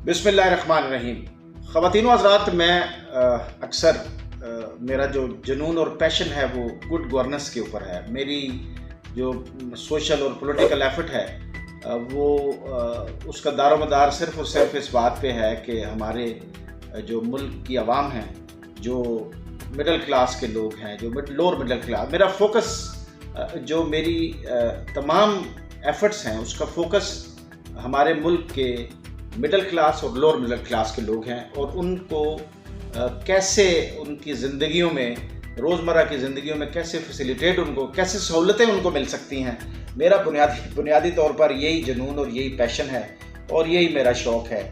बिस्मिल्लाहिर्रहमानिर्रहीम। ख़वातीन व हज़रात, मैं अक्सर मेरा जो जुनून और पैशन है वो गुड गवर्नेंस के ऊपर है। मेरी जो सोशल और पॉलिटिकल एफर्ट है वो उसका दारोमदार सिर्फ़ और सिर्फ इस बात पे है कि हमारे जो मुल्क की आवाम है, जो मिडिल क्लास के लोग हैं, जो लोअर मिडिल क्लास, मेरा फोकस जो मेरी तमाम एफ़र्ट्स हैं उसका फोकस हमारे मुल्क के मिडिल क्लास और लोअर मिडिल क्लास के लोग हैं और उनको कैसे उनकी ज़िंदगियों में, रोज़मर्रा की ज़िंदगियों में कैसे फैसिलिटेट, उनको कैसे सहूलतें उनको मिल सकती हैं। मेरा बुनियादी तौर पर यही जुनून और यही पैशन है और यही मेरा शौक़ है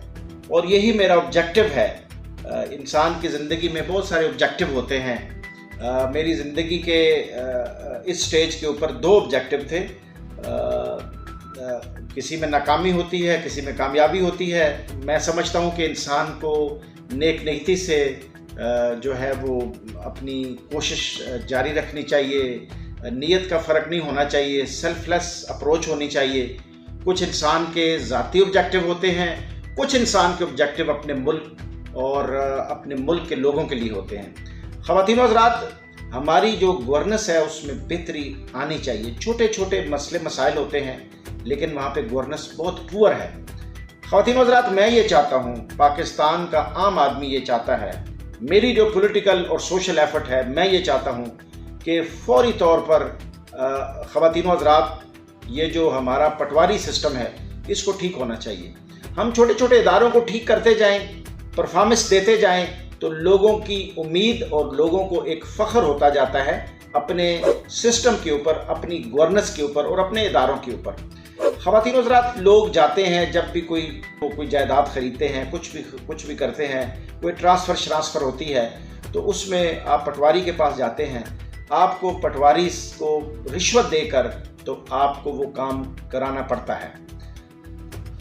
और यही मेरा ऑब्जेक्टिव है। इंसान की ज़िंदगी में बहुत सारे ऑब्जेक्टिव होते हैं। मेरी ज़िंदगी के इस स्टेज के ऊपर दो ऑब्जेक्टिव थे। किसी में नाकामी होती है, किसी में कामयाबी होती है। मैं समझता हूँ कि इंसान को नेक नीयती से जो है वो अपनी कोशिश जारी रखनी चाहिए। नीयत का फ़र्क नहीं होना चाहिए, सेल्फलेस अप्रोच होनी चाहिए। कुछ इंसान के ज़ाती ऑब्जेक्टिव होते हैं, कुछ इंसान के ऑब्जेक्टिव अपने मुल्क और अपने मुल्क के लोगों के लिए होते हैं। ख़वातीन व हज़रात, हमारी जो गवर्नेंस है उसमें बेहतरी आनी चाहिए। छोटे छोटे मसले मसाइल होते हैं लेकिन वहाँ पे गवर्नेंस बहुत पुअर है। ख़वातीन व हज़रात, मैं ये चाहता हूँ, पाकिस्तान का आम आदमी ये चाहता है, मेरी जो पॉलिटिकल और सोशल एफर्ट है, मैं ये चाहता हूँ कि फ़ौरी तौर पर ख़वातीन व हज़रात, ये जो हमारा पटवारी सिस्टम है इसको ठीक होना चाहिए। हम छोटे छोटे इदारों को ठीक करते जाएँ, परफॉर्मेंस देते जाएँ तो लोगों की उम्मीद और लोगों को एक फ़ख्र होता जाता है अपने सिस्टम के ऊपर, अपनी गवर्नेंस के ऊपर और अपने इदारों के ऊपर। ख़वातीन व हज़रात, लोग जाते हैं जब भी कोई जायदाद ख़रीदते हैं, कुछ भी करते हैं, कोई ट्रांसफ़र होती है तो उसमें आप पटवारी के पास जाते हैं। आपको पटवारी को रिश्वत देकर तो आपको वो काम कराना पड़ता है।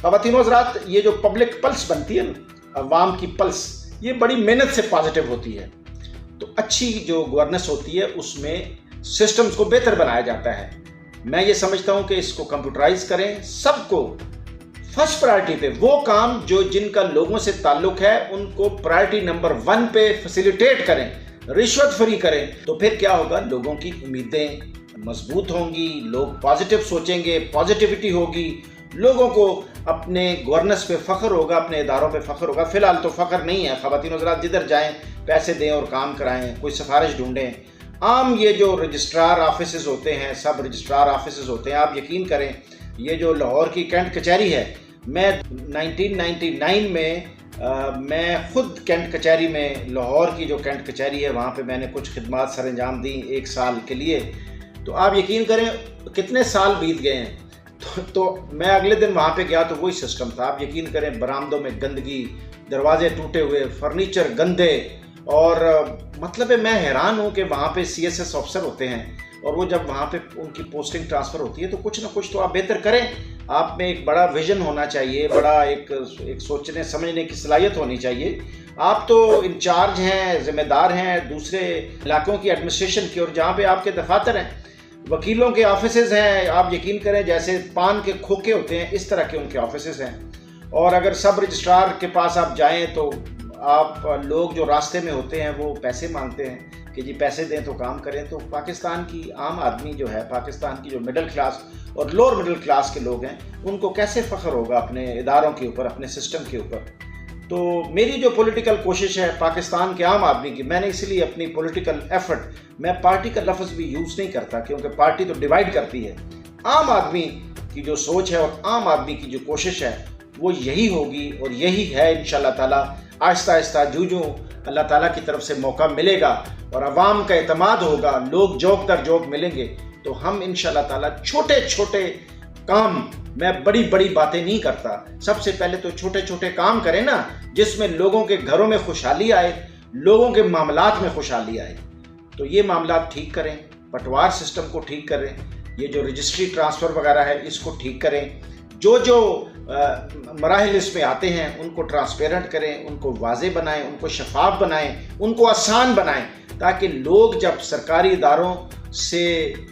ख़वातीन व हज़रात, ये जो पब्लिक पल्स बनती है ना, अवाम की पल्स, ये बड़ी मेहनत से पॉजिटिव होती है। तो अच्छी जो गवर्नेंस होती है उसमें सिस्टम्स को बेहतर बनाया जाता है। मैं ये समझता हूँ कि इसको कंप्यूटराइज करें, सबको फर्स्ट प्रायोरिटी पे वो काम जो जिनका लोगों से ताल्लुक है उनको प्रायोरिटी नंबर 1 पे फैसिलिटेट करें, रिश्वत फ्री करें। तो फिर क्या होगा, लोगों की उम्मीदें मजबूत होंगी, लोग पॉजिटिव सोचेंगे, पॉजिटिविटी होगी, लोगों को अपने गवर्नेंस पे फ़ख्र होगा, अपने इदारों पे फ़ख्र होगा। फ़िलहाल तो फ़ख्र नहीं है। ख़वातीन व हज़रात, जिधर जाएँ पैसे दें और काम कराएँ, कोई सिफारिश ढूंढें। आम ये जो रजिस्ट्रार ऑफिसेज़ होते हैं, सब रजिस्ट्रार ऑफिसेज़ होते हैं, आप यकीन करें, ये जो लाहौर की कैंट कचहरी है, मैं 1999 में मैं ख़ुद कैंट कचहरी में, लाहौर की जो कैंट कचहरी है वहाँ पे मैंने कुछ खिदमात सर अंजाम दी 1 साल के लिए। तो आप यकीन करें कितने साल बीत गए हैं। तो मैं अगले दिन वहाँ पे गया तो वही सिस्टम था। आप यकीन करें, बरामदों में गंदगी, दरवाजे टूटे हुए, फर्नीचर गंदे, और मतलब है मैं हैरान हूँ कि वहाँ पे CSS ऑफिसर होते हैं और वो जब वहाँ पे उनकी पोस्टिंग ट्रांसफ़र होती है तो कुछ ना कुछ तो आप बेहतर करें। आप में एक बड़ा विजन होना चाहिए, बड़ा एक सोचने समझने की सलाहियत होनी चाहिए। आप तो इंचार्ज हैं, ज़िम्मेदार हैं दूसरे इलाकों की एडमिनिस्ट्रेशन की, और जहाँ पे आपके दफातर हैं, वकीलों के ऑफिसेज़ हैं, आप यकीन करें जैसे पान के खोखे होते हैं इस तरह के उनके ऑफिसेज़ हैं। और अगर सब रजिस्ट्रार के पास आप जाएँ तो आप लोग जो रास्ते में होते हैं वो पैसे मांगते हैं कि जी पैसे दें तो काम करें। तो पाकिस्तान की आम आदमी जो है, पाकिस्तान की जो मिडिल क्लास और लोअर मिडिल क्लास के लोग हैं, उनको कैसे फ़ख्र होगा अपने इदारों के ऊपर, अपने सिस्टम के ऊपर। तो मेरी जो पॉलिटिकल कोशिश है पाकिस्तान के आम आदमी की, मैंने इसलिए अपनी पॉलिटिकल एफर्ट, मैं पार्टी का लफ्ज़ भी यूज़ नहीं करता क्योंकि पार्टी तो डिवाइड करती है। आम आदमी की जो सोच है और आम आदमी की जो कोशिश है वो यही होगी और यही है इंशाअल्लाह ताला। आहिस्ता आहिस्ता जूं अल्लाह ताला की तरफ से मौका मिलेगा और अवाम का एतमाद होगा, लोग जोक दर जोक मिलेंगे, तो हम इंशाअल्लाह ताला छोटे छोटे काम, मैं बड़ी बड़ी बातें नहीं करता, सबसे पहले तो छोटे छोटे काम करें ना, जिसमें लोगों के घरों में खुशहाली आए, लोगों के मामलात में खुशहाली आए। तो ये मामलात ठीक करें, पटवार सिस्टम को ठीक करें, ये जो रजिस्ट्री ट्रांसफ़र वगैरह है इसको ठीक करें, जो मराहिल इसमें आते हैं उनको ट्रांसपेरेंट करें, उनको वाज़े बनाएं, उनको शफाफ बनाएं, उनको आसान बनाएं, ताकि लोग जब सरकारी इदारों से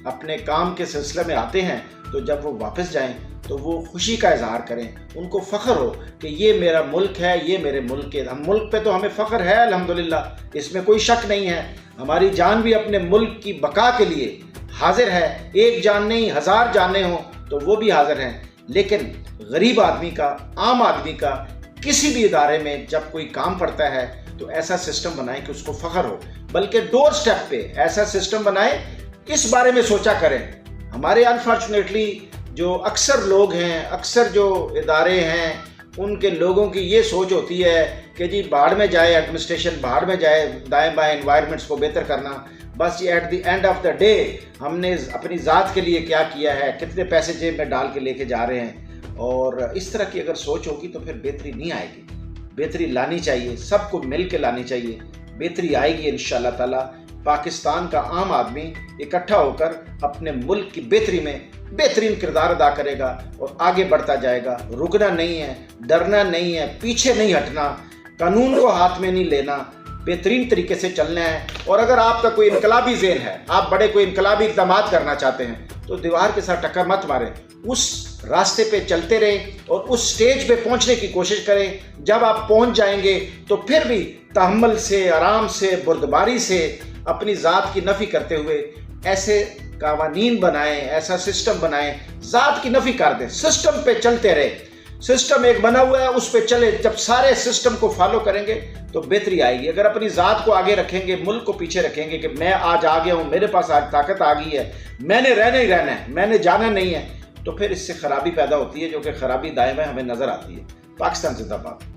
अपने काम के सिलसिले में आते हैं तो जब वो वापस जाएं تو وہ خوشی کا اظہار کریں، ان کو فخر ہو کہ یہ میرا ملک ہے، یہ میرے ملک کے ہم ملک پہ تو ہمیں فخر ہے الحمدللہ، اس میں کوئی شک نہیں ہے۔ ہماری جان بھی اپنے ملک کی بقا کے لیے حاضر ہے، ایک جان نہیں 1000 جانیں ہوں تو وہ بھی حاضر ہیں۔ لیکن غریب آدمی کا، عام آدمی کا کسی بھی ادارے میں جب کوئی کام پڑتا ہے تو ایسا سسٹم بنائیں کہ اس کو فخر ہو، بلکہ ڈور سٹیپ پہ ایسا سسٹم بنائیں، اس بارے میں سوچا کریں۔ ہمارے انفارچونیٹلی جو اکثر لوگ ہیں، اکثر جو ادارے ہیں، ان کے لوگوں کی یہ سوچ ہوتی ہے کہ جی بھاڑ میں جائے ایڈمنسٹریشن، بھاڑ میں جائے دائیں بائیں انوائرمنٹس کو بہتر کرنا، بس یہ at the end of the day ہم نے اپنی ذات کے لیے کیا کیا ہے، کتنے پیسے جیب میں ڈال کے لے کے جا رہے ہیں۔ اور اس طرح کی اگر سوچ ہوگی تو پھر بہتری نہیں آئے گی۔ بہتری لانی چاہیے، سب کو مل کے لانی چاہیے، بہتری آئے گی انشاءاللہ تعالی۔ پاکستان کا عام آدمی اکٹھا ہو کر اپنے ملک کی بہتری میں بہترین کردار ادا کرے گا اور آگے بڑھتا جائے گا۔ رکنا نہیں ہے، ڈرنا نہیں ہے، پیچھے نہیں ہٹنا، قانون کو ہاتھ میں نہیں لینا، بہترین طریقے سے چلنا ہے۔ اور اگر آپ کا کوئی انقلابی ذہن ہے، آپ بڑے کوئی انقلابی اقدامات کرنا چاہتے ہیں تو دیوار کے ساتھ ٹکر مت ماریں، اس راستے پہ چلتے رہیں اور اس سٹیج پہ پہنچنے کی کوشش کریں۔ جب آپ پہنچ جائیں گے تو پھر بھی تحمل سے، آرام سے، بردباری سے اپنی ذات کی نفی کرتے ہوئے ایسے قوانین بنائیں، ایسا سسٹم بنائیں، ذات کی نفی کر دیں، سسٹم پہ چلتے رہیں۔ سسٹم ایک بنا ہوا ہے، اس پہ چلے۔ جب سارے سسٹم کو فالو کریں گے تو بہتری آئے گی۔ اگر اپنی ذات کو آگے رکھیں گے، ملک کو پیچھے رکھیں گے کہ میں آج آ گیا ہوں، میرے پاس آج طاقت آ گئی ہے، میں نے رہنا ہی رہنا ہے، میں نے جانا نہیں ہے، تو پھر اس سے خرابی پیدا ہوتی ہے، جو کہ خرابی دائیں بائیں ہمیں نظر آتی ہے۔ پاکستان زندہ باد۔